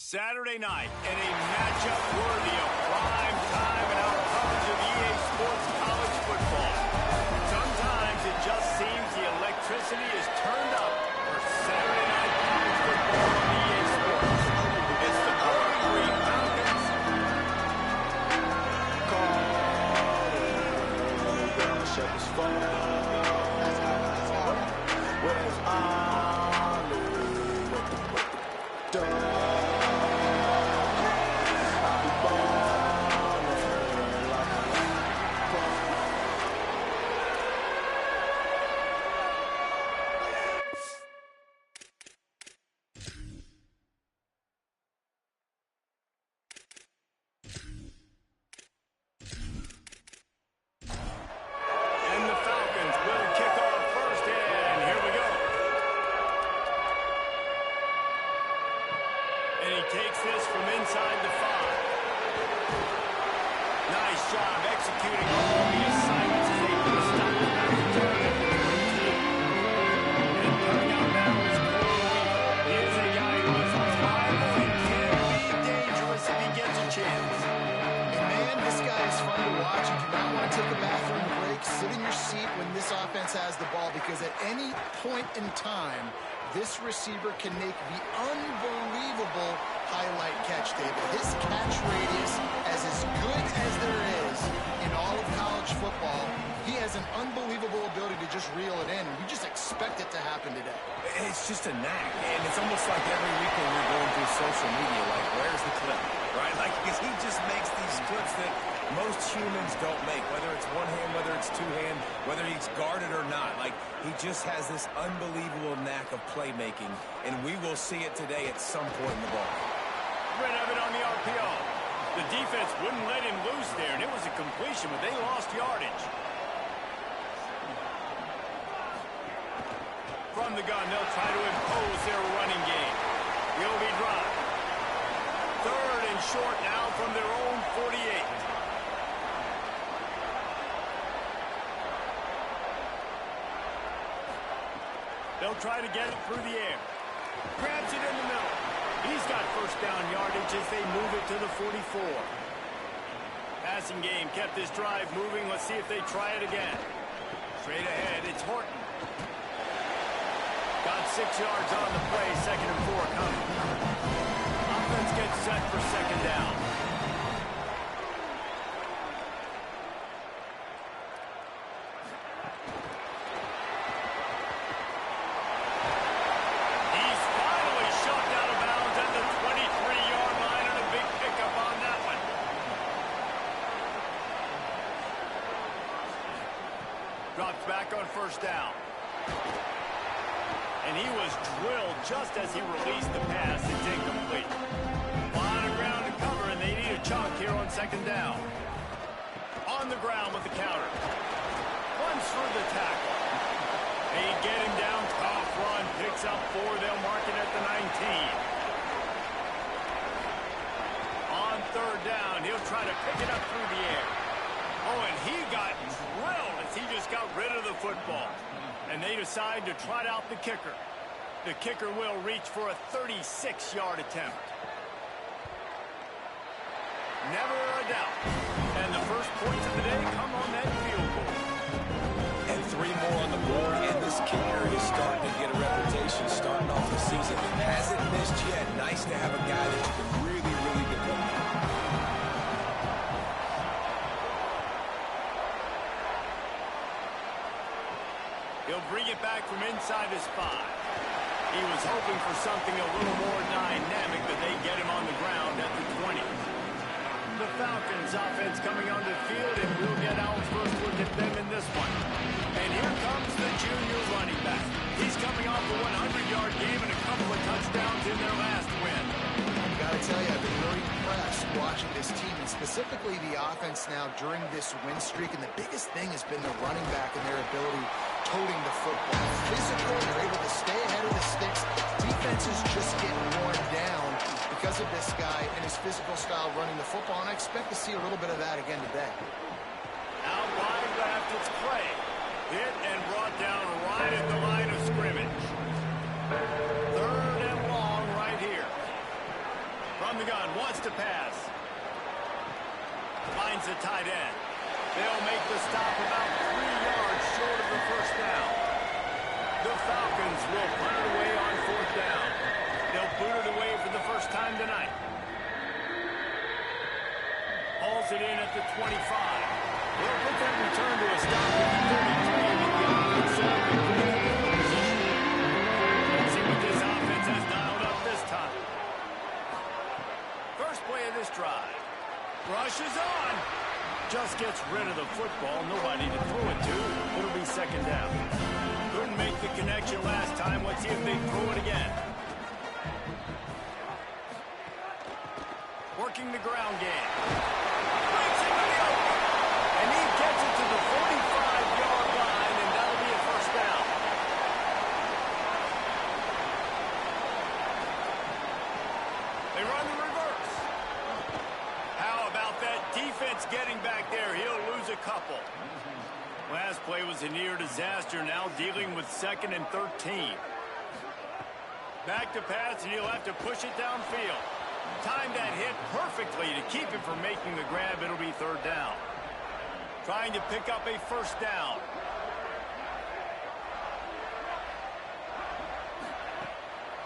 Saturday night in a matchup worthy of prime time in our coverage of EA Sports college football. Sometimes it just seems the electricity is turned up for Saturday night college football on EA Sports. It's the Green Falcons. Takes this from inside the 5. Nice job executing all the assignments as they put a stop to that return at the 13. And coming out now is Corey. He is a guy who is reliable and can be dangerous if he gets a chance. And man, this guy is fun to watch. You do not want to take a bathroom break. Sit in your seat when this offense has the ball, because at any point in time, this receiver can make the unbelievable highlight catch, David. His catch radius is as good as there is in all of college football. He has an unbelievable ability to just reel it in. We just expect it to happen today. It's just a knack, and it's almost like every weekend we're going through social media, like, where's the clip, right? Like, because he just makes these clips that most humans don't make, whether it's one hand, whether it's two hand, whether he's guarded or not. Like, he just has this unbelievable knack of playmaking, and we will see it today at some point in the ball. Rid of it on the RPO. The defense wouldn't let him loose there, and it was a completion, but they lost yardage. From the gun, they'll try to impose their running game. He'll be dropped. 3rd and short now from their own 48. They'll try to get it through the air. Grabs it in the middle. He's got first down yardage as they move it to the 44. Passing game kept this drive moving. Let's see if they try it again. Straight ahead, it's Horton. Got 6 yards on the play, 2nd and 4 coming. Offense gets set for 2nd down. He's finally shoved out of bounds at the 23-yard line, and a big pickup on that one. Drops back on 1st down. And he was drilled just as he released the pass. It's incomplete. A lot of ground to cover, and they need a chunk here on 2nd down. On the ground with the counter. Runs through the tackle. They get him down. Tough run. Picks up 4. They'll mark it at the 19. On 3rd down, he'll try to pick it up through the air. Oh, and he got drilled as he just got rid of the football. And they decide to trot out the kicker. The kicker will reach for a 36-yard attempt. Never a doubt. And the first points of the day come on that field goal. And 3 more on the board, and this kicker is starting to get a reputation starting off the season. Hasn't missed yet. Nice to have a guy that you can really, really depend on. He'll bring it back from inside his 5. He was hoping for something a little more dynamic, but they get him on the ground at the 20. The Falcons offense coming onto the field, and we'll get our first look at them in this one. And here comes the junior running back. He's coming off a 100-yard game and a couple of touchdowns in their last win. Got to tell you, I've been really impressed watching this team, and specifically the offense now during this win streak. And the biggest thing has been the running back and their ability toting the football. Physical, they're able to stay ahead of the sticks. Defenses just get worn down because of this guy and his physical style running the football, and I expect to see a little bit of that again today. Out wide left, it's Clay. Hit and brought down right at the line of scrimmage. 3rd and long right here. fakes to pass. Finds the tight end. They'll make the stop about 3 yards short of the first down. The Falcons will punt it away on 4th down. They'll boot it away for the first time tonight. Hauls it in at the 25. They'll put that return to a stop at the 33 and get the offense set up in good field position. Let's see what this offense has dialed up this time. First play of this drive. Rush is on. Just gets rid of the football. Nobody to throw it to. It'll be 2nd down. Couldn't make the connection last time. Let's see if they throw it again. Working the ground game. Breaks into the open. And he gets it to the 45-yard line, and that'll be a first down. They run the reverse. How about that defense getting back there? He'll lose a couple. Last play was a near disaster, now dealing with 2nd and 13. Back to pass, and he'll have to push it downfield. Timed that hit perfectly to keep him from making the grab. It'll be 3rd down. Trying to pick up a first down.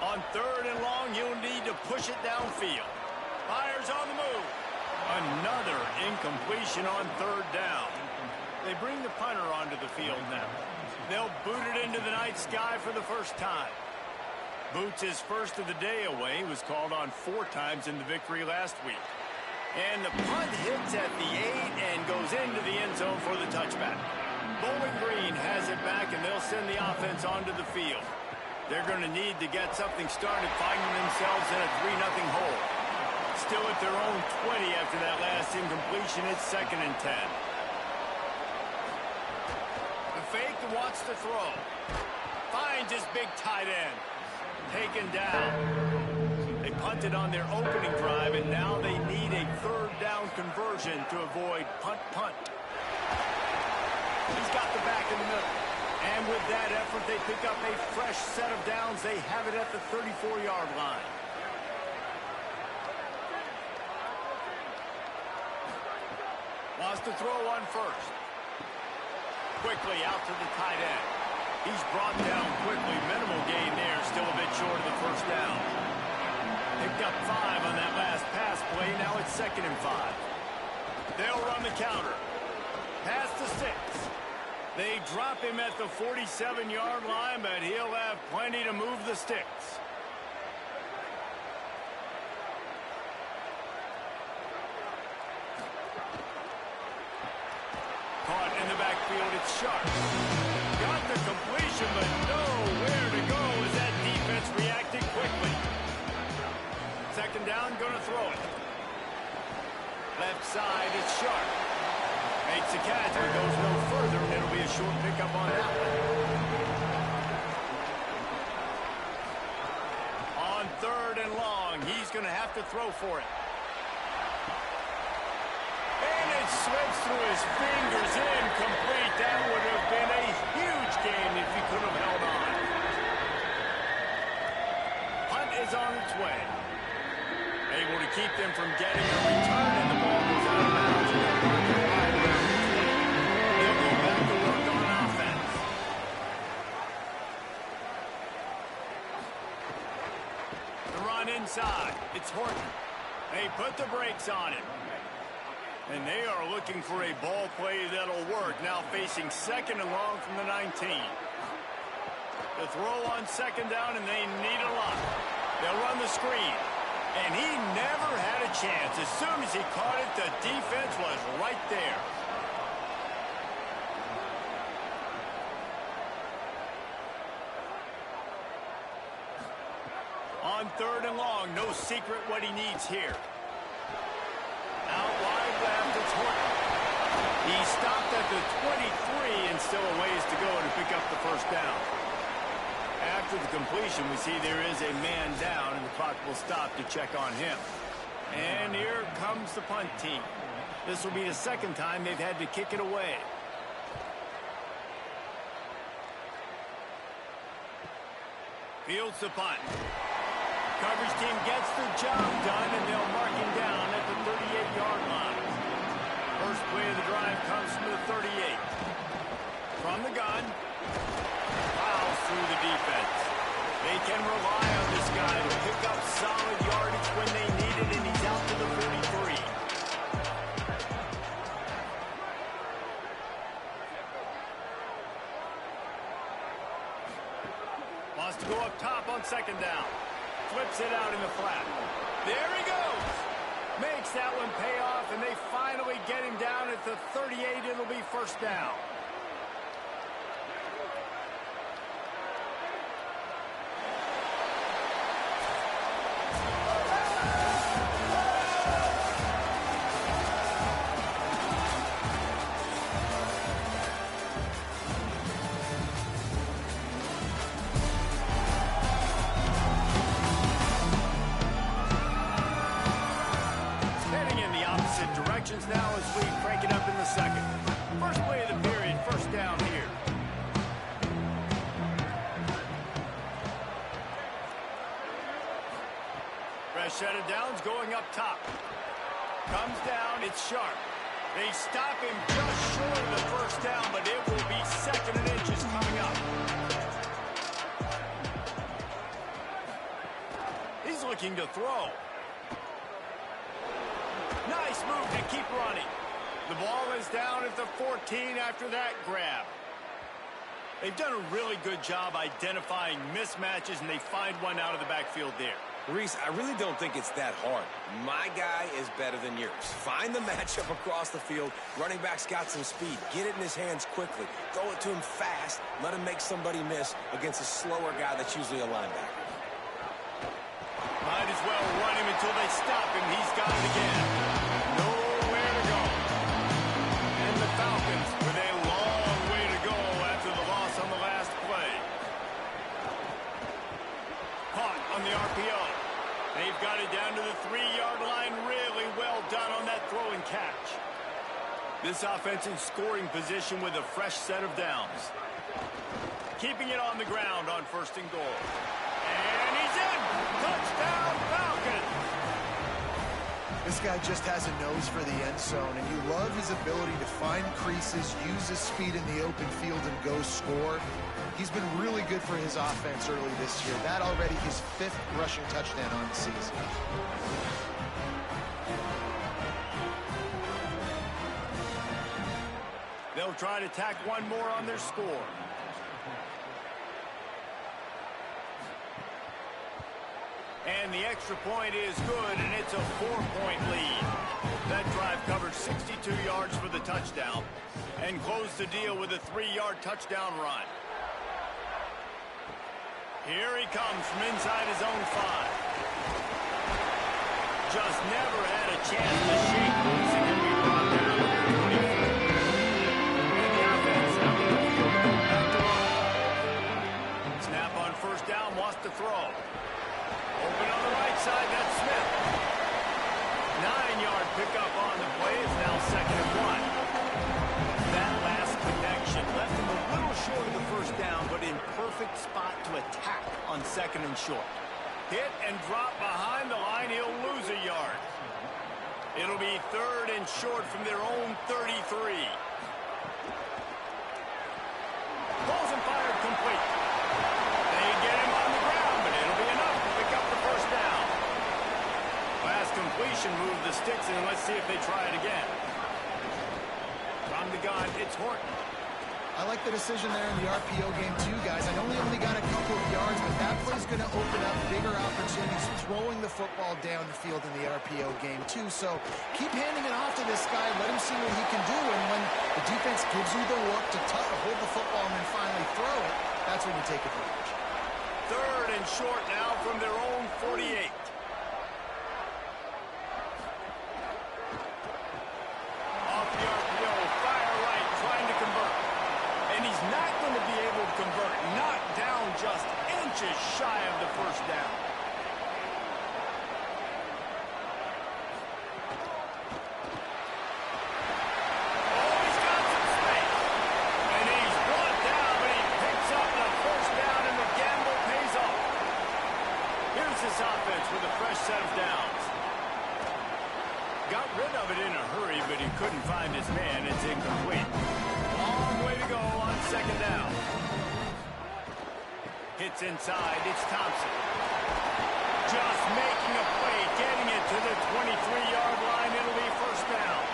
On 3rd and long, you'll need to push it downfield. Fires on the move. Another incompletion on 3rd down. They bring the punter onto the field now. They'll boot it into the night sky for the first time. Boots his first of the day away. He was called on 4 times in the victory last week. And the punt hits at the 8 and goes into the end zone for the touchback. Bowling Green has it back, and they'll send the offense onto the field. They're going to need to get something started, finding themselves in a 3-0 hole. Still at their own 20 after that last incompletion. It's 2nd and 10. The fake wants to throw. Finds his big tight end. Taken down. They punted on their opening drive, and now they need a 3rd down conversion to avoid punt. He's got the back in the middle. And with that effort, they pick up a fresh set of downs. They have it at the 34-yard line. Wants to throw on 1st. Quickly out to the tight end. He's brought down quickly. Minimal gain there. Still a bit short of the first down. Picked up 5 on that last pass play. Now it's 2nd and 5. They'll run the counter. Pass to 6. They drop him at the 47-yard line, but he'll have plenty to move the sticks. Caught in the backfield. It's Sharp. Got the completion, but nowhere to go as that defense reacted quickly. 2nd down, going to throw it. Left side, it's Sharp. Makes a catch, but goes no further, and it'll be a short pickup on that one. On 3rd and long, he's going to have to throw for it. And it slips through his fingers, incomplete. That would have been a huge gain if he could have held on. Punt is on its way. Able to keep them from getting a return, and the ball goes out of bounds. They'll go back to work on offense. The run inside. It's Horton. They put the brakes on it. And they are looking for a ball play that'll work. Now facing 2nd and long from the 19. The throw on 2nd down, and they need a lot. They'll run the screen. And he never had a chance. As soon as he caught it, the defense was right there. On 3rd and long, no secret what he needs here. Out wide left, it's Horton. He stopped at the 23 and still a ways to go to pick up the first down. After the completion, we see there is a man down, and the clock will stop to check on him. And here comes the punt team. This will be the 2nd time they've had to kick it away. Fields the punt. Coverage team gets the job done, and they'll mark him down First play of the drive comes from the 38. From the gun. Plows through the defense. They can rely on this guy to pick up solid yardage when they need it, and he's out to the 43. Wants to go up top on second down. Flips it out in the flat. There he goes. Makes that one pay off, and they finally get him down at the 38. It'll be first down. Now as we crank it up in the second. First play of the period, first down here. Fresh set of downs going up top. Comes down, it's sharp. They stop him just short of the first down, but it will be second and inches coming up. He's looking to throw. Nice move to keep running. The ball is down at the 14 after that grab. They've done a really good job identifying mismatches, and they find one out of the backfield there. Reese, I really don't think it's that hard. My guy is better than yours. Find the matchup across the field. Running back's got some speed. Get it in his hands quickly. Throw it to him fast. Let him make somebody miss against a slower guy that's usually a linebacker. Might as well run him until they stop him. He's got it again. Nowhere to go. And the Falcons with a long way to go after the loss on the last play. Caught on the RPO. They've got it down to the 3-yard line. Really well done on that throw and catch. This offense in scoring position with a fresh set of downs. Keeping it on the ground on first and goal. And he's in! Touchdown, Falcons! This guy just has a nose for the end zone, and you love his ability to find creases, use his speed in the open field, and go score. He's been really good for his offense early this year. That already his 5th rushing touchdown on the season. They'll try to tack one more on their score. And the extra point is good, and it's a 4-point lead. That drive covered 62 yards for the touchdown and closed the deal with a 3-yard touchdown run. Here he comes from inside his own 5. Just never had a chance to shake loose and can be brought down at the 24. And the offense out of the field, back to run. Snap on first down, wants to throw. Open on the right side, that's Smith. 9-yard pickup on the play. It's now 2nd and 1. That last connection left him a little short of the first down, but in perfect spot to attack on 2nd and short. Hit and drop behind the line, he'll lose a yard. It'll be 3rd and short from their own 33. Balls and fired complete. They get him on the ground, but it'll be enough to pick up the first down. Last completion moved the sticks, and let's see if they try it again. From the gun, it's Horton. I like the decision there in the RPO game too, guys. I know we only got a couple of yards, but that play's going to open up bigger opportunities throwing the football down the field in the RPO game too. So keep handing it off to this guy. Let him see what he can do. And when the defense gives you the look to hold the football and then finally throw it, that's when you take advantage. 3rd and short now from their own 48. Off the RPO, fire right, trying to convert. And he's not going to be able to convert. Knocked down just inches shy of the first down. Oh, he's got some space. And he's brought down, but he picks up the first down, and the gamble pays off. Here's this offense with a fresh set of downs. Got rid of it in a hurry, but but he couldn't find his man. It's incomplete. Long way to go on second down. Hits inside. It's Thompson. Just making a play, getting it to the 23-yard line. It'll be first down.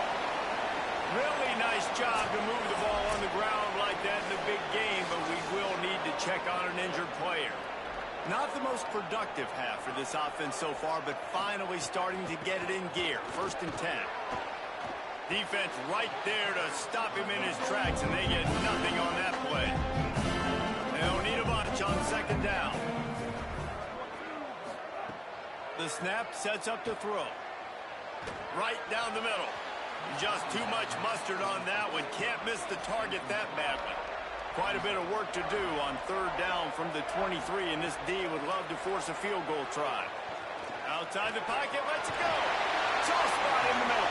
Really nice job to move the ball on the ground like that in the big game, but we will need to check on an injured player. Not the most productive half for this offense so far, but finally starting to get it in gear. First and 10. Defense right there to stop him in his tracks, and they get nothing on that play. They'll need a bunch on second down. The snap sets up to throw. Right down the middle. Just too much mustard on that one. Can't miss the target that badly. Quite a bit of work to do on third down from the 23, and this D would love to force a field goal try. Outside the pocket, lets it go. Soft spot in the middle.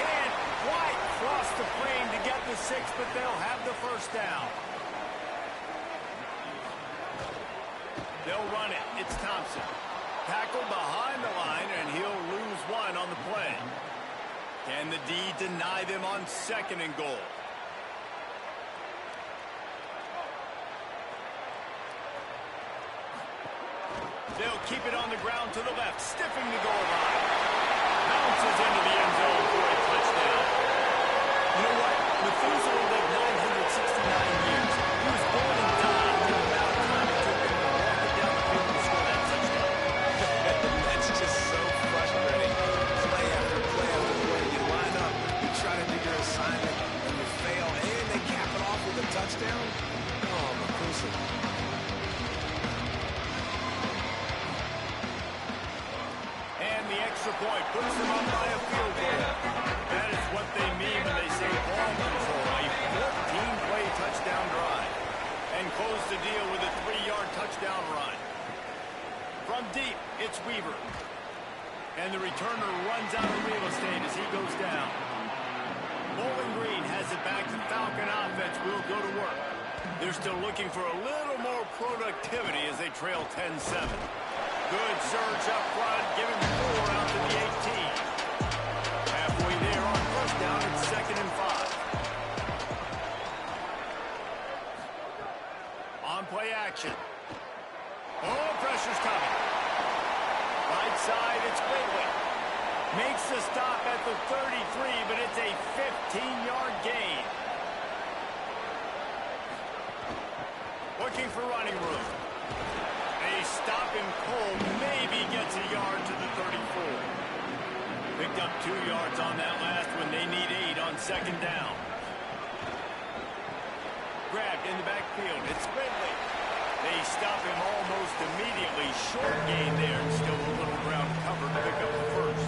Can't quite cross the plane to get the 6, but they'll have the first down. They'll run it. It's Thompson. Tackled behind the line, and he'll lose one on the play. Can the D deny them on second and goal? They'll keep it on the ground to the left, stiffing the goal line. Bounces into the end zone for a touchdown. You know what? Methuselah lived 969 years. He was born and died in the amount of time it took him to walk it down the field and score that touchdown. That's just so frustrating. Play after play after play. You line up, you try to do your assignment, and you fail, and they cap it off with a touchdown. Oh, Methuselah. Point puts them up by a field goal. That is what they mean when they say ball control. A 14-play touchdown drive. And close the deal with a 3-yard touchdown run. From deep, it's Weaver. And the returner runs out of real estate as he goes down. Bowling Green has it back. The Falcon offense will go to work. They're still looking for a little more productivity as they trail 10-7. Good surge up front, giving 4 out to the 18. Halfway there on first down, it's second and 5. On play action. Oh, pressure's coming. Right side, it's Quigley. Makes the stop at the 33, but it's a 15-yard gain. Looking for running room. They stop him cold, maybe gets a yard to the 34. Picked up 2 yards on that last one. They need 8 on second down. Grabbed in the backfield. It's Ridley. They stop him almost immediately. Short gain there, and still a little ground cover to pick up the first.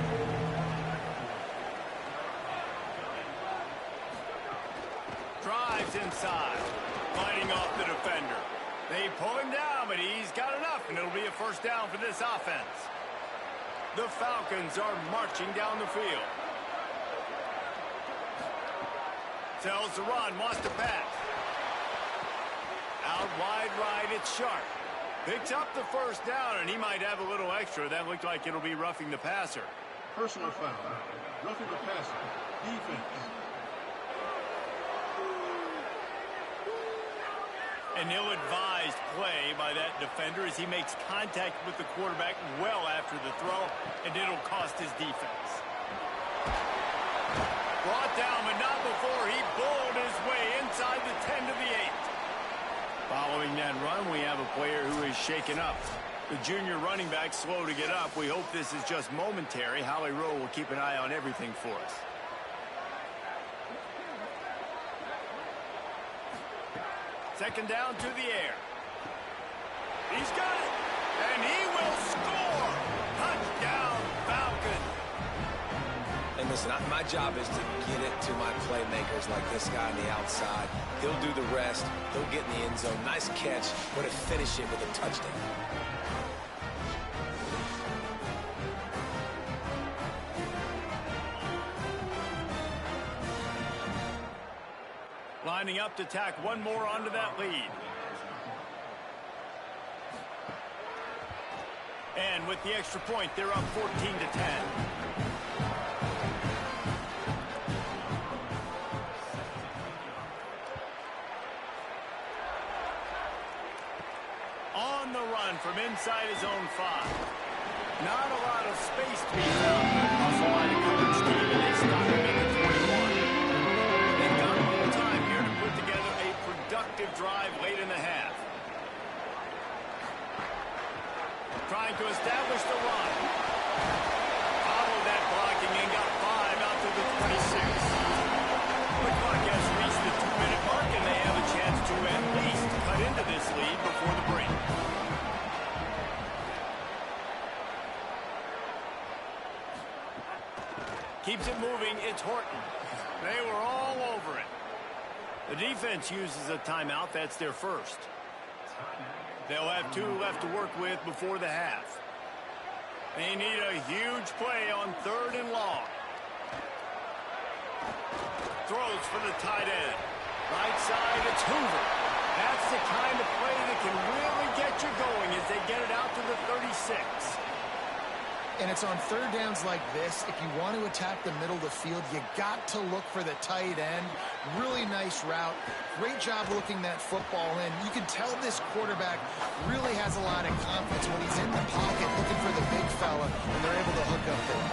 Drives inside, fighting off the defender. They pull him down, but he's got enough, and it'll be a first down for this offense. The Falcons are marching down the field. Tells the run, wants to pass. Out wide right, it's Sharp. Picks up the first down, and he might have a little extra. That looked like it'll be roughing the passer. Personal foul. Roughing the passer. Defense. An ill-advised play by that defender as he makes contact with the quarterback well after the throw, and it'll cost his defense. Brought down, but not before he bowled his way inside the 10 to the 8. Following that run, we have a player who is shaken up. The junior running back slow to get up. We hope this is just momentary. Holly Rowe will keep an eye on everything for us. Second down to the air. He's got it, and he will score. Touchdown, Falcon. And listen, my job is to get it to my playmakers like this guy on the outside. He'll do the rest. He'll get in the end zone. Nice catch, but to finish it with a touchdown. Lining up to tack one more onto that lead. And with the extra point, they're up 14 to 10. run from inside his own 5. Not a lot of space to be found. Hustle by the coverage team, and they stop him at the 21. They've got a little time here to put together a productive drive late in the half. Trying to establish the run. Followed that blocking and got 5 out to the 26. The clock has reached the 2-minute mark, and they have a chance to at least cut into this lead before the break. Keeps it moving. It's Horton. They were all over it. The defense uses a timeout. That's their first. They'll have 2 left to work with before the half. They need a huge play on 3rd and long. Throws for the tight end. Right side, it's Hoover. That's the kind of play that can really get you going as they get it out to the 36. And it's on 3rd downs like this. If you want to attack the middle of the field, you got to look for the tight end. Really nice route. Great job looking that football in. You can tell this quarterback really has a lot of confidence when he's in the pocket looking for the big fella, and they're able to hook up there.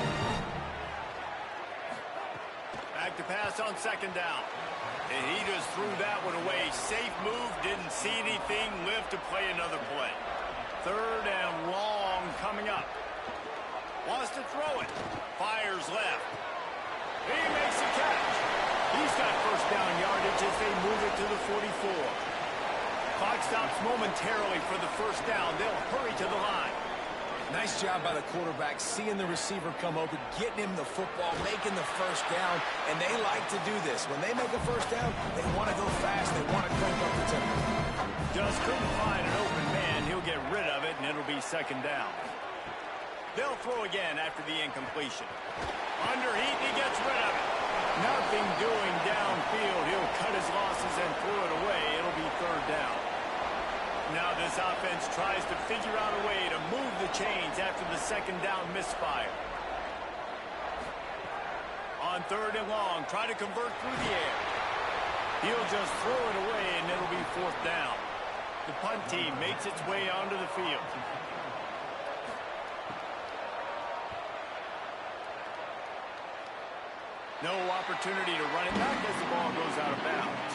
Back to pass on 2nd down. And he just threw that one away. Safe move, didn't see anything, lived to play another play. 3rd and long coming up. Wants to throw it. Fires left. He makes a catch. He's got 1st down yardage as they move it to the 44. Clock stops momentarily for the 1st down. They'll hurry to the line. Nice job by the quarterback, seeing the receiver come open, getting him the football, making the 1st down, and they like to do this. When they make a 1st down, they want to go fast. They want to crank up the tempo. Just couldn't find an open man. He'll get rid of it, and it'll be 2nd down. They'll throw again after the incompletion. Under heat, he gets rid of it. Nothing doing downfield. He'll cut his losses and throw it away. It'll be 3rd down. Now this offense tries to figure out a way to move the chains after the 2nd down misfire. On 3rd and long, try to convert through the air. He'll just throw it away, and it'll be 4th down. The punt team makes its way onto the field. No opportunity to run it back as the ball goes out of bounds.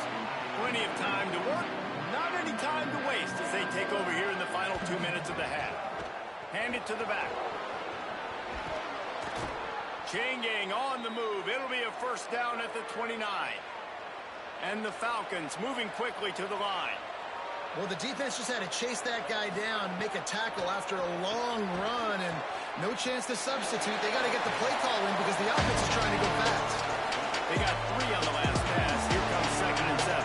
Plenty of time to work, not any time to waste as they take over here in the final 2 minutes of the half. Hand it to the back. Chain gang on the move. It'll be a 1st down at the 29. And the Falcons moving quickly to the line. Well, the defense just had to chase that guy down, make a tackle after a long run, and no chance to substitute. They got to get the play call in because the offense is trying to go fast. They got 3 on the last pass. Here comes 2nd and 7.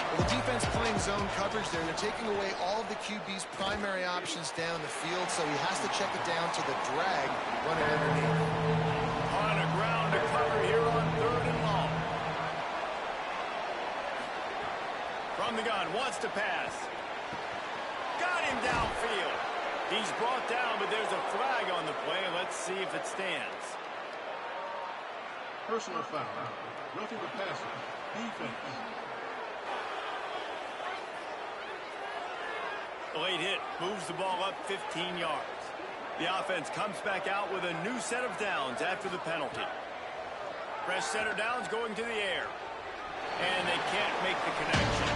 Well, the defense playing zone coverage there. They're taking away all of the QB's primary options down the field, so he has to check it down to the drag running underneath. On a ground to cover here on 3rd and long. From the gun, wants to pass. Got him downfield. He's brought down, but there's a flag on the play. Let's see if it stands. Personal foul. Roughing the passer. Defense. The late hit moves the ball up 15 yards. The offense comes back out with a new set of downs after the penalty. Fresh set of downs going to the air. And they can't make the connection.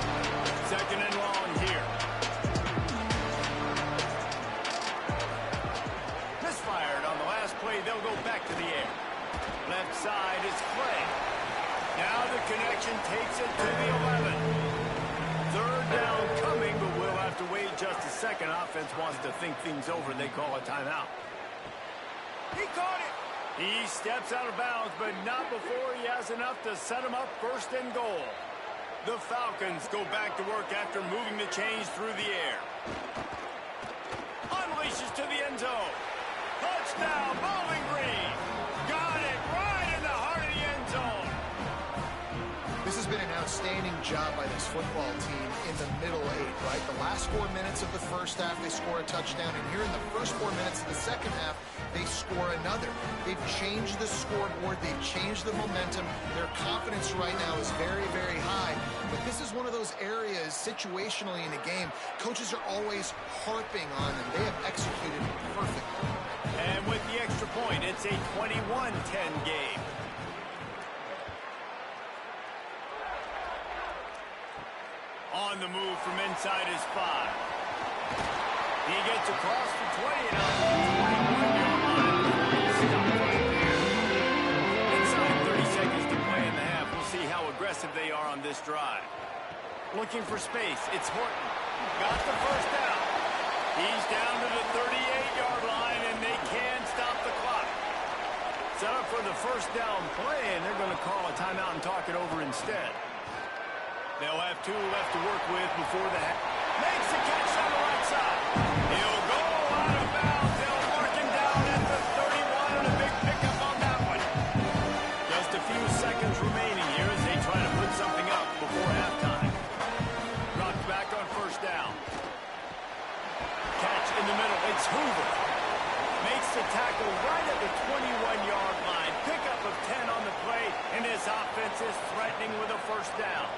2nd and long here. Misfired on the last play. They'll go back to the air. Left side is Clay. Now the connection takes it to the 11. 3rd down coming, but we'll have to wait just a second. Offense wants to think things over. They call a timeout. He caught it. He steps out of bounds, but not before he has enough to set him up 1st and goal. The Falcons go back to work after moving the chains through the air. Unleashes to the end zone. Touchdown, Bowling Green. Got it right in the heart of the end zone. This has been an outstanding entertaining job by this football team in the middle eight, right? The last 4 minutes of the first half, they score a touchdown, and here in the first 4 minutes of the second half, they score another. They've changed the scoreboard. They've changed the momentum. Their confidence right now is very, very high. But this is one of those areas situationally in a game coaches are always harping on, and they have executed perfectly. And with the extra point, it's a 21-10 game. On the move from inside his 5. He gets across the 20 and out to the 21-yard line before he's stopped right there. Inside 30 seconds to play in the half. We'll see how aggressive they are on this drive. Looking for space. It's Horton. Got the first down. He's down to the 38-yard line, and they can stop the clock. Set up for the first down play, and they're going to call a timeout and talk it over instead. They'll have 2 left to work with before the half. Makes the catch on the right side. He'll go out of bounds. They'll mark him down at the 31, and a big pickup on that one. Just a few seconds remaining here as they try to put something up before halftime. Dropped back on first down. Catch in the middle. It's Hoover. Makes the tackle right at the 21-yard line. Pickup of 10 on the play, and his offense is threatening with a first down.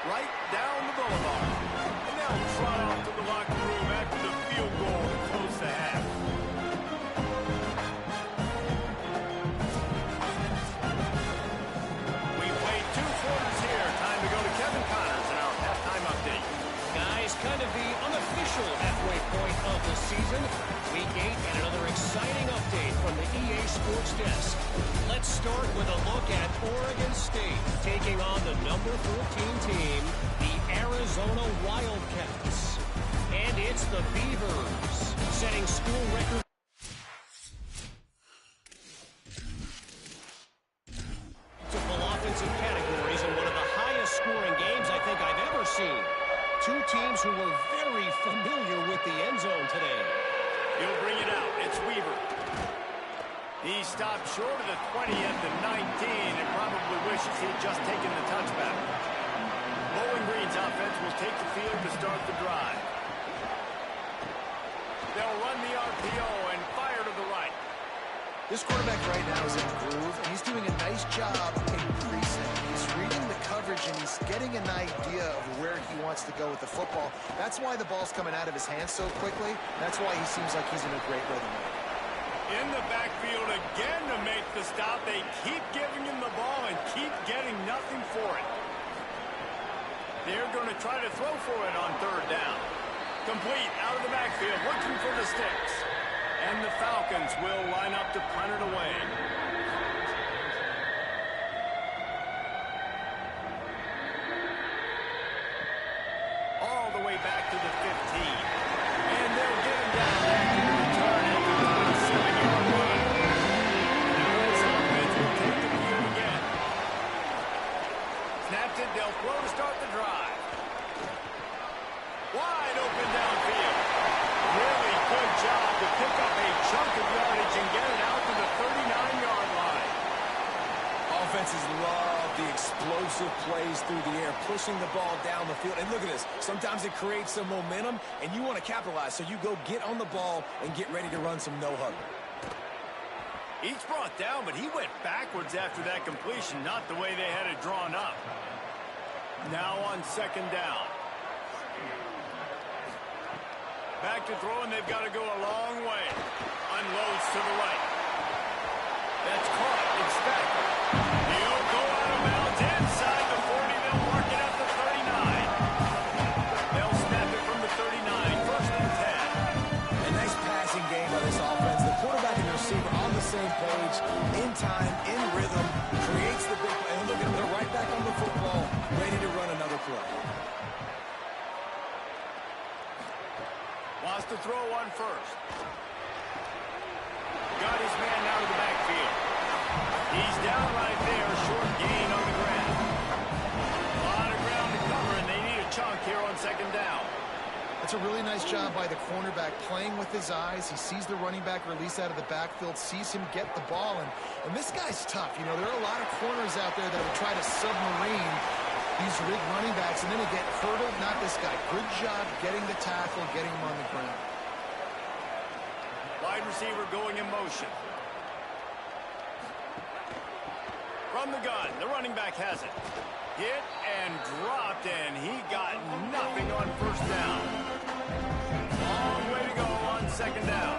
Right down the boulevard. And they'll trot off to the locker room after the field goal to close the half. We played 2 quarters here. Time to go to Kevin Connors in our halftime update. Guys, kind of the unofficial halfway point of the season. Week 8 and another exciting update from the EA Sports Desk. Let's start with a look at Oregon State taking on the number 14 team, the Arizona Wildcats. And it's the Beavers setting school record. Multiple offensive categories in one of the highest scoring games I think I've ever seen. 2 teams who were very familiar with the end zone today. He'll bring it out. It's Weaver. He stopped short of the 20 at the 19 and probably wishes he'd just taken the touchback. Bowling Green's offense will take the field to start the drive. They'll run the RPO and fire to the right. This quarterback right now is in the groove, and he's doing a nice job increasing. He's reading the coverage, and he's getting an idea of where he wants to go with the football. That's why the ball's coming out of his hands so quickly. That's why he seems like he's in a great rhythm. In the backfield again to make the stop. They keep giving him the ball and keep getting nothing for it. They're going to try to throw for it on 3rd down. Complete out of the backfield, looking for the sticks. And the Falcons will line up to punt it away. All the way back to the 15. And they'll get him down there to the return at the 27-yard line. Now this offense will take the field again. Snaps it, they'll throw to start the drive. Wide open downfield. Really good job to pick up a chunk of yardage and get it out to the 39-yard line. Offenses love the explosive plays through the air, pushing the ball down the field. And look at this. Sometimes it creates some momentum, and you want to capitalize. So you go get on the ball and get ready to run some no-huddle. Each brought down, but he went backwards after that completion, not the way they had it drawn up. Now on 2nd down. Back to throw, and they've got to go a long way. Unloads to the right. That's caught. It's Stafford. He'll go out of bounds inside the 40. They'll mark it at the 39. They'll snap it from the 39. 1st and 10. A nice passing game by this offense. The quarterback and the receiver on the same page, in time, in rhythm, creates the big play. And look at them, they're right back on the football, ready to run another play. Wants to throw on 1st. Got his man now to the backfield. He's down right there, short gain on the ground. A lot of ground to cover, and they need a chunk here on 2nd down. That's That's a really nice job by the cornerback, playing with his eyes. He sees the running back release out of the backfield, sees him get the ball, and this guy's tough. You know, there are a lot of corners out there that would try to submarine these big running backs, and then they get hurdled. Not this guy. Good job getting the tackle, getting him on the ground. Wide receiver going in motion. From the gun, the running back has it. Hit and dropped, and he got nothing on first down. Long way to go on second down.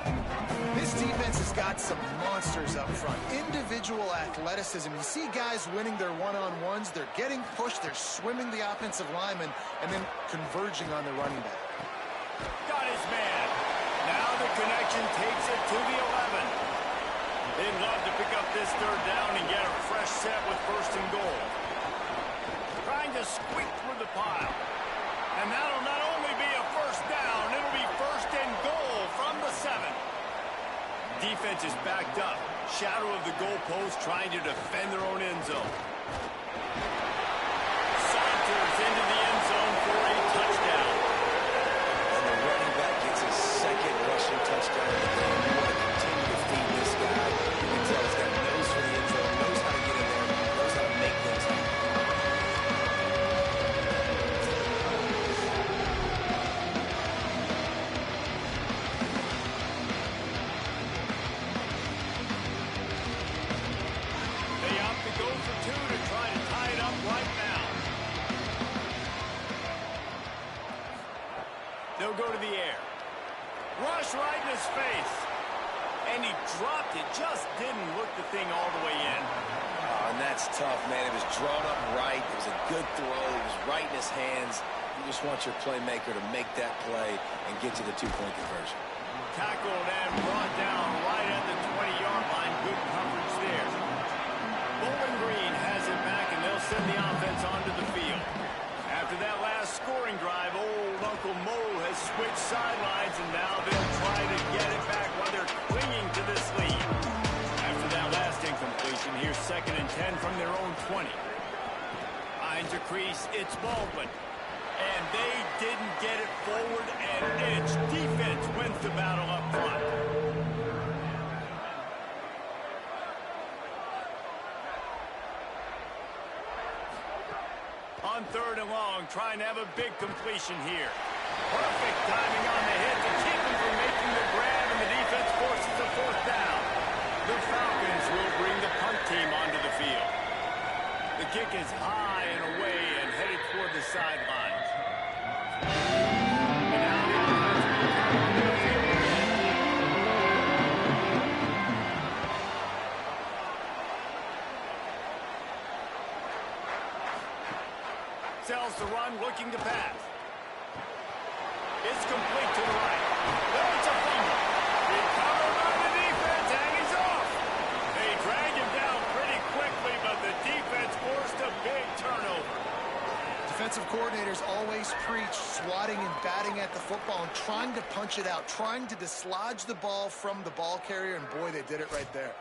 This defense has got some monsters up front. Individual athleticism. You see guys winning their one-on-ones. They're getting pushed. They're swimming the offensive lineman and then converging on the running back. Got his man. Now the connection takes it to the 11. They'd love to pick up this third down and get a fresh set with first and goal. Trying to squeak through the pile. And that'll not only be a first down, it'll be first and goal from the 7. Defense is backed up. Shadow of the goalpost, trying to defend their own end zone. Saunters into the end zone for a touchdown. And the running back gets his second rushing touchdown of the game. You want to continue to feed this guy. You can tell he's got nose for the end zone, knows how to get in there, knows how to make things happen. They opt to go for 2 to try to tie it up right now. They'll go to the air. Rush right in his face. And he dropped it. Just didn't look the thing all the way in. And that's tough, man. It was drawn up right. It was a good throw. It was right in his hands. You just want your playmaker to make that play and get to the two-point conversion. Tackled and brought down right at the 20-yard line. Good coverage there. Bowling Green has it back, and they'll send the offense onto the field. After that last scoring drive, old Uncle Mo has switched sidelines, and now they'll try to get it back while they're clinging to this lead. After that last incompletion, here's 2nd and 10 from their own 20. Finds a crease, it's Baldwin. And they didn't get it forward an inch. Defense wins the battle up front. On 3rd and long, trying to have a big completion here. Perfect timing on the hit to keep him from making the grab, and the defense forces a 4th down. The Falcons will bring the punt team onto the field. The kick is high and away and headed toward the sidelines. And now the offense will come onto the field again. Sells the run, looking to pass. It's complete to the right. There's a fumble. Recovered by the defense, and he's off. They drag him down pretty quickly, but the defense forced a big turnover. Defensive coordinators always preach swatting and batting at the football and trying to punch it out, trying to dislodge the ball from the ball carrier, and boy, they did it right there.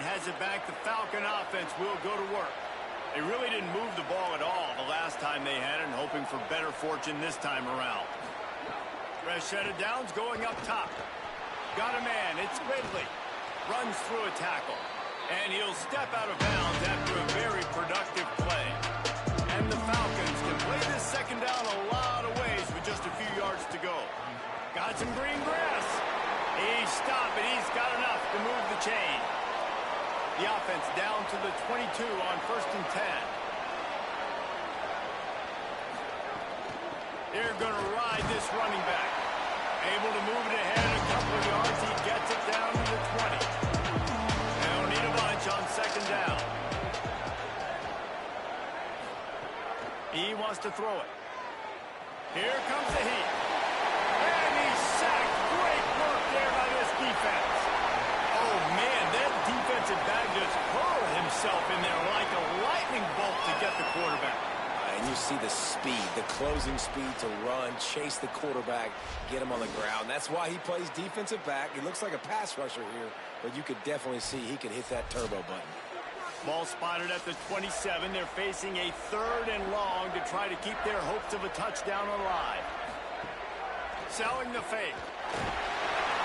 Has it back. The Falcon offense will go to work. They really didn't move the ball at all the last time they had it, and hoping for better fortune this time around. Fresh set of downs going up top. Got a man. It's Ridley. Runs through a tackle. And he'll step out of bounds after a very productive play. And the Falcons can play this second down a lot of ways with just a few yards to go. Got some green grass. He's stopped, and he's got enough to move the chain. The offense down to the 22 on 1st and 10. They're going to ride this running back. Able to move it ahead a couple of yards. He gets it down to the 20. They'll need a bunch on 2nd down. He wants to throw it. Here comes the heat. And he's sacked. Great work there by this defense. Oh, man, that defensive back just hurled himself in there like a lightning bolt to get the quarterback. opposing speed to run, chase the quarterback, get him on the ground. That's why he plays defensive back. He looks like a pass rusher here, but you could definitely see he could hit that turbo button. Ball spotted at the 27. They're facing a 3rd and long to try to keep their hopes of a touchdown alive. Selling the fake.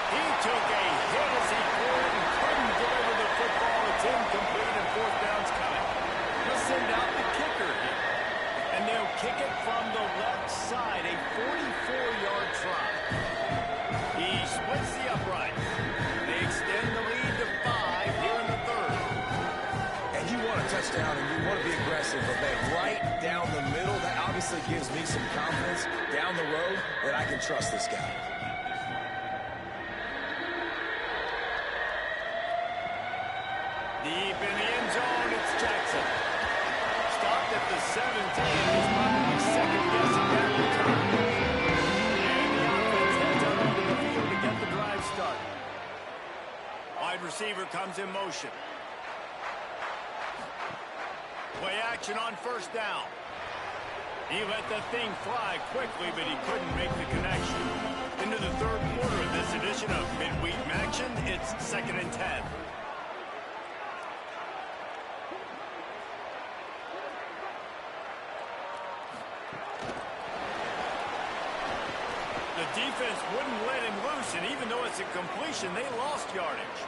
He took a hit as he pulled and couldn't deliver the football. It's incomplete and 4th down's coming. They'll send out the kicker here. And they'll kick it from the left side, a 44-yard try. He splits the uprights. They extend the lead to 5 here in the 3rd. And you want a touchdown and you want to be aggressive, but man, right down the middle, that obviously gives me some confidence down the road that I can trust this guy. Deep in the end zone, it's Jackson. Stopped at the 17. He's probably second-guessing that return. And the offense heads on over the field to get the drive started. Wide receiver comes in motion. Play action on 1st down. He let the thing fly quickly, but he couldn't make the connection. Into the 3rd quarter of this edition of Midweek Action, it's 2nd and 10. The defense wouldn't let him loose, and even though it's a completion, they lost yardage.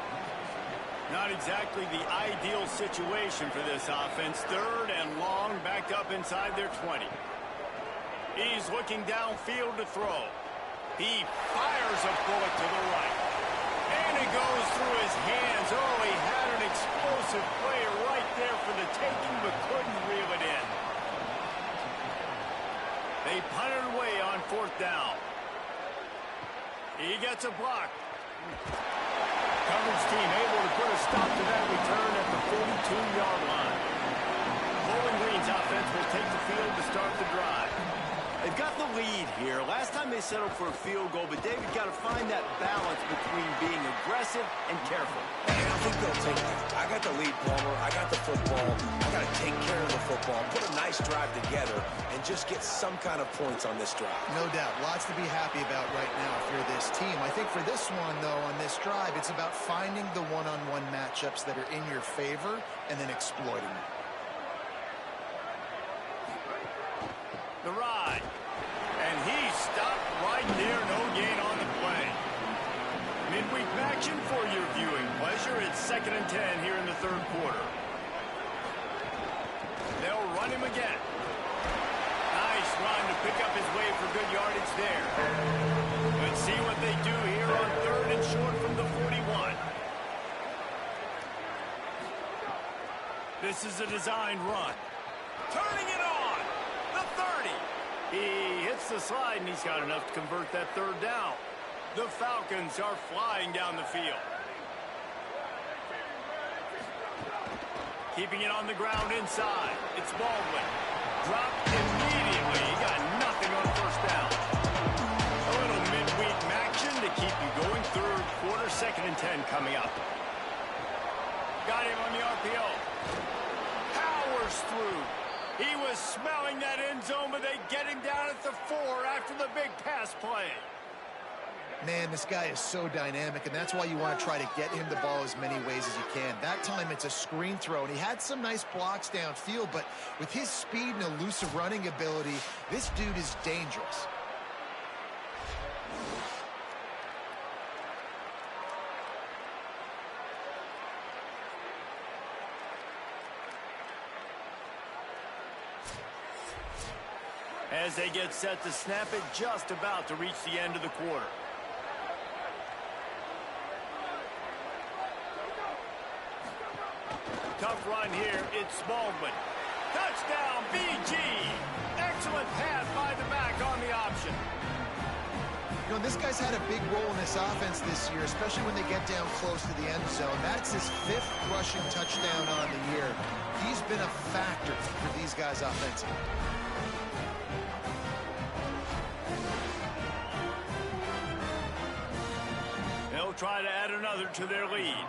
Not exactly the ideal situation for this offense. 3rd and long, backed up inside their 20. He's looking downfield to throw. He fires a bullet to the right. And it goes through his hands. Oh, he had an explosive play right there for the taking, but couldn't reel it in. They punted away on 4th down. He gets a block. Coverage team able to put a stop to that return at the 42-yard line. Bowling Green's offense will take the field to start the drive. They've got the lead here. Last time they settled for a field goal, but David got to find that balance between being aggressive and careful. And I think they'll take that. I got the lead, Palmer. I got the football. I got to take care of the football, put a nice drive together, and just get some kind of points on this drive. No doubt. Lots to be happy about right now if you're this team. I think for this one, though, on this drive, it's about finding the one-on-one matchups that are in your favor and then exploiting them. The ride. And he stopped right there. No gain on the play. Midweek action for your viewing pleasure. It's 2nd and 10 here in the 3rd quarter. They'll run him again. Nice run to pick up his way for good yardage there. Let's see what they do here on 3rd and short from the 41. This is a designed run. Turning it on. The 30. He hits the slide, and he's got enough to convert that 3rd down. The Falcons are flying down the field. Keeping it on the ground inside. It's Baldwin. Dropped immediately. He got nothing on 1st down. A little midweek action to keep you going. 3rd quarter, 2nd and 10 coming up. Got him on the RPO. Powers through. He was smelling that end zone, but they get him down at the 4 after the big pass play. Man, this guy is so dynamic, and that's why you want to try to get him the ball as many ways as you can. That time, it's a screen throw, and he had some nice blocks downfield, but with his speed and elusive running ability, this dude is dangerous. As they get set to snap it, just about to reach the end of the quarter. Tough run here. It's Baldwin. Touchdown, BG. Excellent pass by the back on the option. You know, this guy's had a big role in this offense this year, especially when they get down close to the end zone. That's his 5th rushing touchdown on the year. He's been a factor for these guys offensively. They'll try to add another to their lead.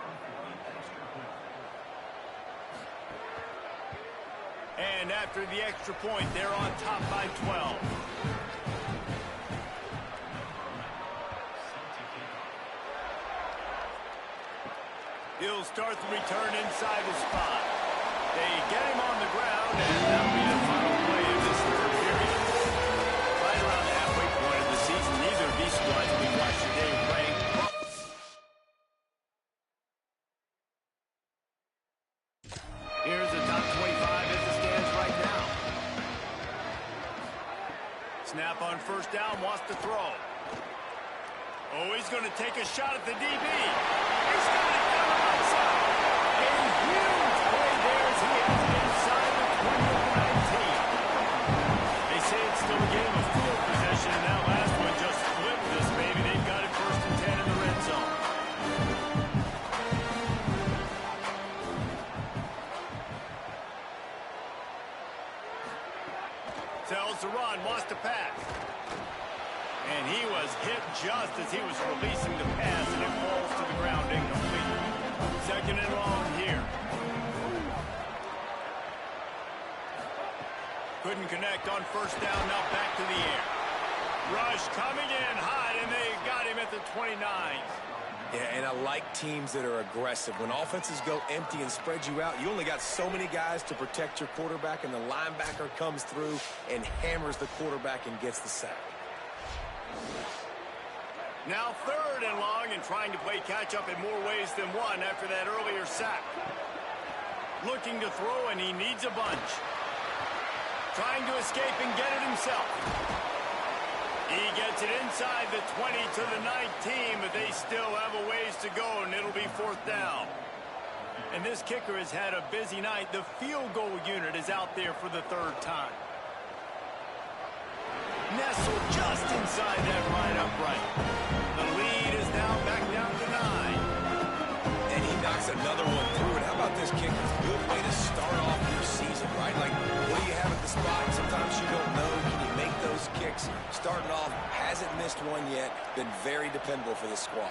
And after the extra point, they're on top by 12. He'll start the return inside his spot. They get him on the ground, and that'll be the final play of this third period. Right around the halfway point of the season, neither of these squads we watched today playing. Here's the top 25 as it stands right now. Snap on first down, wants to throw. Oh, he's going to take a shot at the DB. He's got it down the outside. A huge play there as he has it inside the 20-19. They say it's still a game of field possession, and that last one just flipped this baby. They've got it 1st and 10 in the red zone. Tells to run, wants to pass. And he was hit just as he was releasing the pass, and it falls to the ground incomplete. 2nd and long here. Couldn't connect on first down, now back to the air. Rush coming in hot, and they got him at the 29. Yeah, and I like teams that are aggressive. When offenses go empty and spread you out, you only got so many guys to protect your quarterback, and the linebacker comes through and hammers the quarterback and gets the sack. Now 3rd and long, and trying to play catch-up in more ways than one after that earlier sack. Looking to throw, and he needs a bunch. Trying to escape and get it himself. He gets it inside the 20 to the 19, but they still have a ways to go, and it'll be 4th down. And this kicker has had a busy night. The field goal unit is out there for the 3rd time. Nestled just inside that right upright. The lead is now back down to 9. And he knocks another one through. And how about this kicker? Good way to start off your season, right? Like, what do you have at the spot? Sometimes you don't know. Can you make those kicks? Starting off, hasn't missed one yet. Been very dependable for this squad.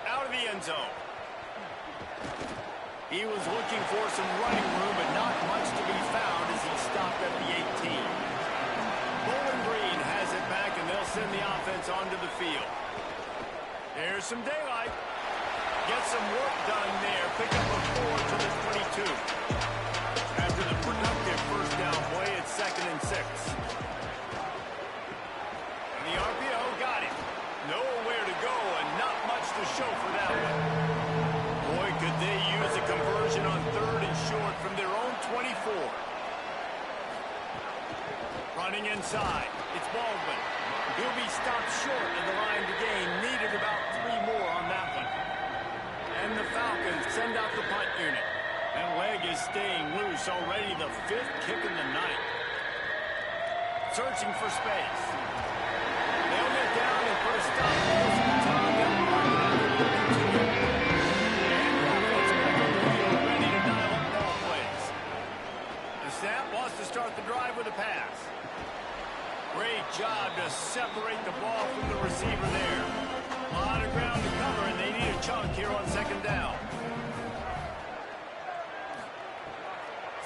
Out of the end zone. He was looking for some running room, but not much to be found as he stopped at the 18. Bowling Green has it back, and they'll send the offense onto the field. There's some daylight. Get some work done there. Pick up a 4 to the 22. After the productive first down play, it's 2nd and 6. And the RPO got it. Nowhere to go, and not much to show for that one. Boy, could they use a conversion on 3rd and short from their own 24. Running inside. It's Baldwin. He'll be stopped short of the line to gain. Needed about 3 more on that one. And the Falcons send out the punt unit. That leg is staying loose. Already the 5th kick in the night. Searching for space. They'll get down and put a stop to this time. They'll mark it out to 32. And the offense back on the field, ready to dial up ball plays. The snap wants to start the drive with a pass. Great job to separate the ball from the receiver there. A lot of ground to cover, and they need a chunk here on 2nd down.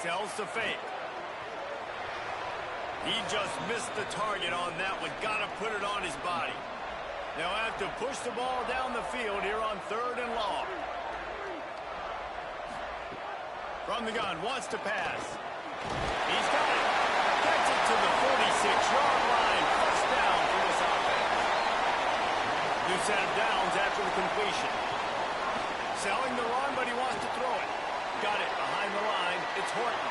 Sells to fake. He just missed the target on that one. Got to put it on his body. They'll have to push the ball down the field here on 3rd and long. From the gun, wants to pass. He's got it. Gets it to the 46-yard line. First down for this offense. New set of downs after the completion. Selling the run, but he wants to throw it. Got it behind the line. It's Horton.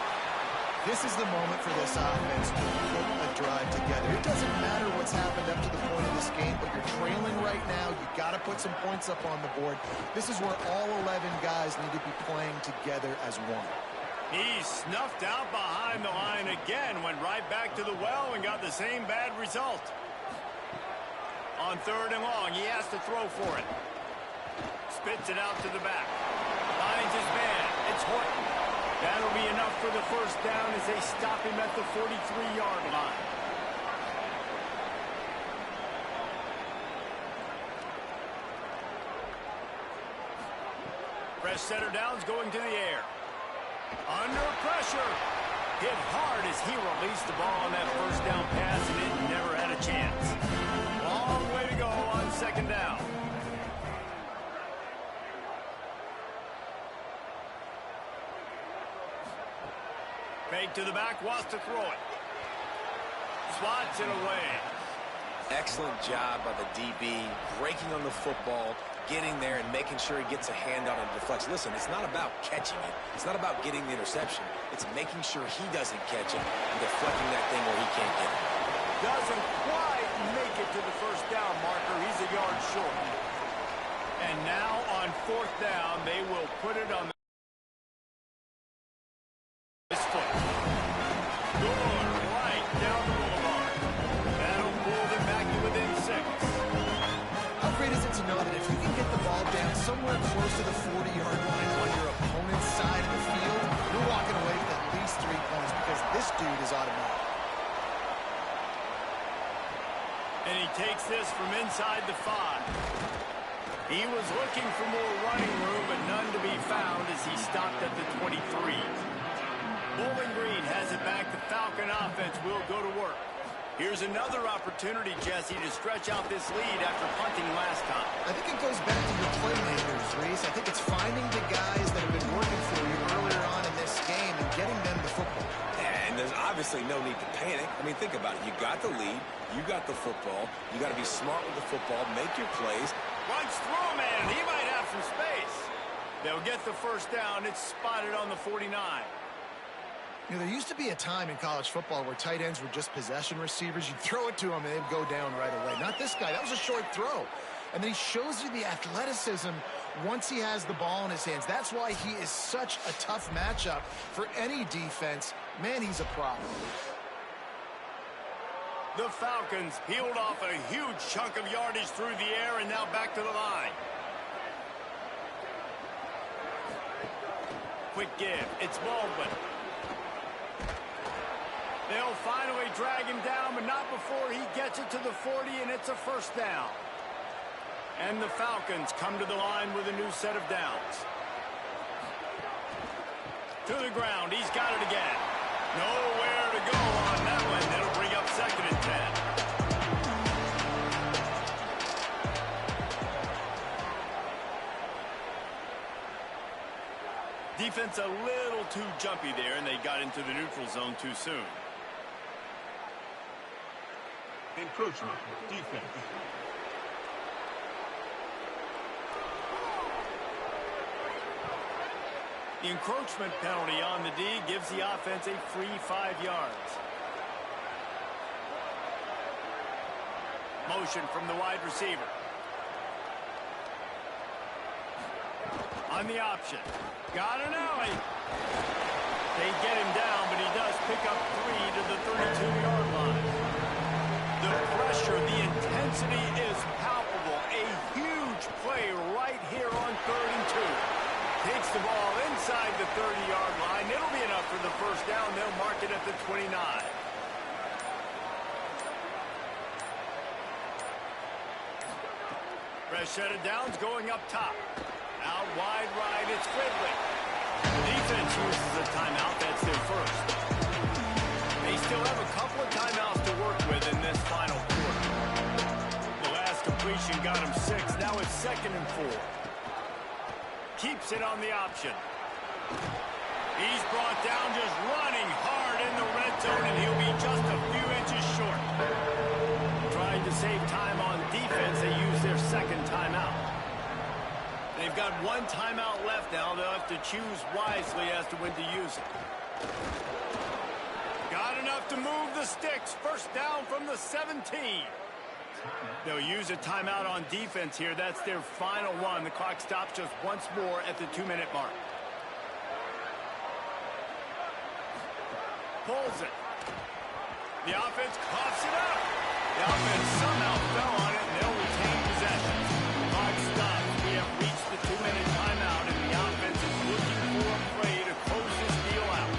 This is the moment for this offense to put a drive together. It doesn't matter what's happened up to the point of this game, but you're trailing right now. You got to put some points up on the board. This is where all 11 guys need to be playing together as one. He snuffed out behind the line again, went right back to the well and got the same bad result. On 3rd and long, he has to throw for it. Spits it out to the back. Finds his man. It's Horton. That'll be enough for the first down as they stop him at the 43-yard line. Fresh center downs going to the air. Under pressure. Hit hard as he released the ball on that first down pass, and it never had a chance. Long way to go on second down. Fake to the back, wants to throw it. Swats it away. Excellent job by the DB, breaking on the football, getting there and making sure he gets a handout and deflects. Listen, it's not about catching it. It's not about getting the interception. It's making sure he doesn't catch it and deflecting that thing where he can't get it. Doesn't quite make it to the first down marker. He's a yard short. And now on fourth down, they will put it on his foot. Good, right down the boulevard. That'll pull them back to within 6. How great is it to know that if you can get the ball down somewhere close to the 40-yard line on your opponent's side of the field, you're walking away with at least 3 points because this dude is automatic. And he takes this from inside the 5. He was looking for more running room, but none to be found as he stopped at the 23. Bowling Green has it back. The Falcon offense will go to work. Here's another opportunity, Jesse, to stretch out this lead after punting last time. I think it goes back to your playmakers, Reese. I think it's finding the guys that have been working for you earlier on in this game and getting them the football. And there's obviously no need to panic. I mean, think about it. You got the lead. You got the football. You got to be smart with the football. Make your plays. Runs through, man. He might have some space. They'll get the first down. It's spotted on the 49. You know, there used to be a time in college football where tight ends were just possession receivers. You'd throw it to them and they'd go down right away. Not this guy. That was a short throw. And then he shows you the athleticism once he has the ball in his hands. That's why he is such a tough matchup for any defense. Man, he's a problem. The Falcons peeled off a huge chunk of yardage through the air and now back to the line. Quick give. It's Baldwin. They'll finally drag him down, but not before he gets it to the 40, and it's a first down. And the Falcons come to the line with a new set of downs. To the ground. He's got it again. Nowhere to go on that one. That'll bring up second and 10. Defense a little too jumpy there, and they got into the neutral zone too soon. Encroachment, defense. The encroachment penalty on the D gives the offense a free 5 yards. Motion from the wide receiver. On the option. Got an alley. They get him down, but he does pick up 3 to the 32-yard line. The pressure, the intensity is palpable. A huge play right here on 3rd and 2. Takes the ball inside the 30-yard line. It'll be enough for the first down. They'll mark it at the 29. Fresh set of downs going up top. Out wide right, it's Ridley. The defense uses a timeout. That's their first. They still have a couple of timeouts to work with in this final quarter. The last completion got him 6. Now it's 2nd and 4. Keeps it on the option. He's brought down just running hard in the red zone, and he'll be just a few inches short. Trying to save time on defense, they use their 2nd timeout. They've got 1 timeout left now. They'll have to choose wisely as to when to use it. Got enough to move the sticks. First down from the 17. They'll use a timeout on defense here. That's their final one. The clock stops just once more at the 2-minute mark. Pulls it. The offense coughs it up. The offense somehow fell on it, and they'll retain possession. Clock stops. We have reached the 2-minute timeout, and the offense is looking for a play to close this deal out.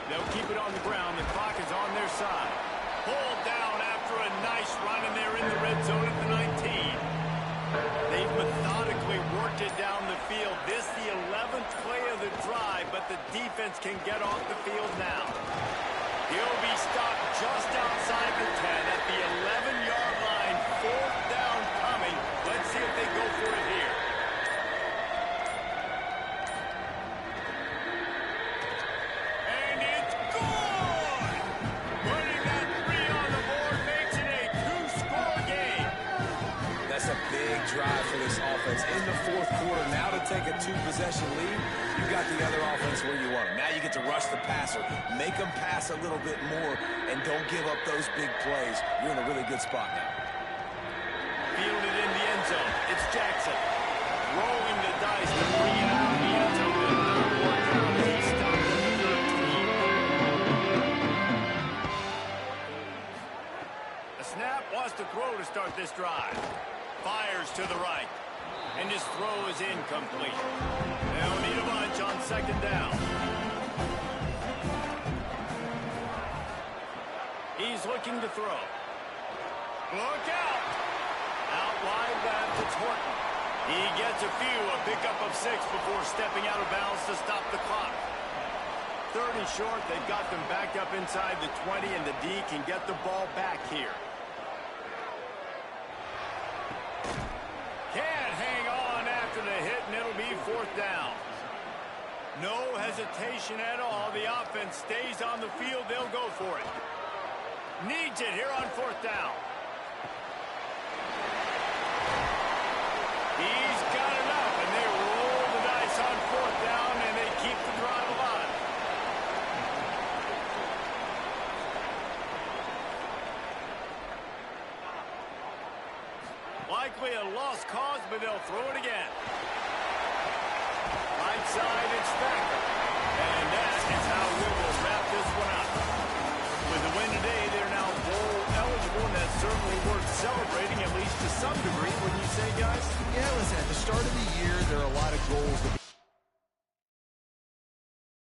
They'll keep it on the ground. The clock is on their side. Pulled down after a nice run, and they're in the red zone at the 19. They've methodically worked it down the field. This, the 11th play of the drive, but the defense can get off the field now. He'll be stopped just outside the 10 at the 11-yard line. 4th down coming. Let's see if they go for it here. And it's good! Putting that 3 on the board makes it a 2-score game. That's a big drive for this offense in the 4th quarter. Now to take a 2-possession lead, you got the other offense where you want them. Now you get to rush the passer, make them pass a little bit more, and don't give up those big plays. You're in a really good spot now. Fielded in the end zone. It's Jackson. Rolling the dice to bring it out of the end zone. And not work out as he stopped at the 13. A snap wants to throw to start this drive. Fires to the right. And his throw is incomplete. They'll need a bunch on 2nd down. He's looking to throw. Look out! Out wide left, it's Horton. He gets a pickup of 6 before stepping out of bounds to stop the clock. 3rd and short, they've got them backed up inside the 20, and the D can get the ball back here. Can't hang on after the hit, and it'll be 4th down. No hesitation at all. The offense stays on the field. They'll go for it. Needs it here on 4th down. He's got it up, and they roll the dice on 4th down, and they keep the drive alive. Likely a lost cause, but they'll throw it again. Right side, it's Thacker. And that is how we will wrap this one up. With the win today, they're now bowl eligible, and that's certainly worth celebrating, at least to some degree, wouldn't you say, guys? Yeah, listen, at the start of the year, there are a lot of goals to be